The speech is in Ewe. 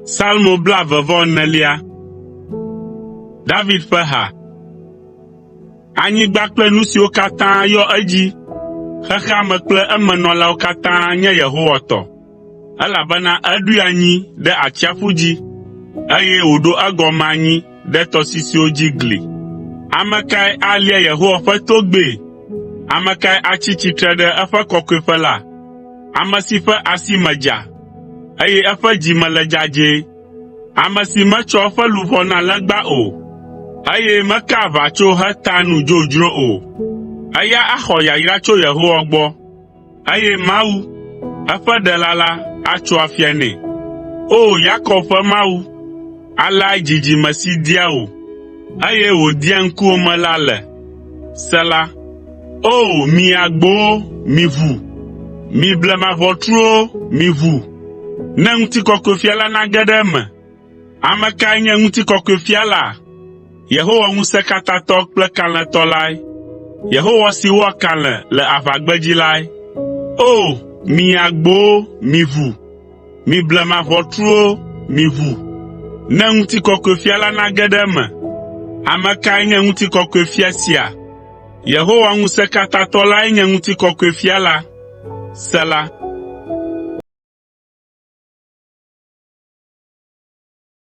Salmo 24. David ƒe ha. Anyigba kple nu siwo katã yɔ edzi, xexea me kple emenɔlawo katã nye Yehowa tɔ, elabena eɖoe anyi ɖe atsiaƒu dzi, eye wòɖo egɔme anyi ɖe tɔsisiwo dzi gli. Ame kae alia Yehowa ƒe togbɛ? Ame kae atsi tsitre ɖe eƒe kɔkɔeƒe la? Ame si ƒe asi me dza, eye eƒe dzi me le dzadzɛe, ame si metsɔ eƒe luʋɔ na legba o, eye meka aʋatso heta nu dzodzro o. Eya axɔ yayra tso Yehowa gbɔ, eye Mawu, eƒe ɖela la, atso afia nɛ. O Yakob ƒe Mawu, aleae dzidzime si dia wò, eye wòdia ŋkuwòme la le. Sela. O mi agbowo, mi ʋu, mi blemavɔtruwo, mi ʋu, ne ŋutikɔkɔefia la nage ɖe eme. Ame kae nye ŋutikɔkɔefia la? Yehowa Ŋusẽkatãtɔ kple Kalẽtɔ lae. Yehowa si wɔa kalẽ le aʋagbedzi lae. O mi agbowo, mi ʋu, mi blemavɔtruwo, mi ʋu, ne ŋutikɔkɔefia la nage ɖe eme. Ame kae nye ŋutikɔkɔefia sia? Yehowa Ŋusẽkatãtɔ lae nye ŋutikɔkɔefia la. Sela.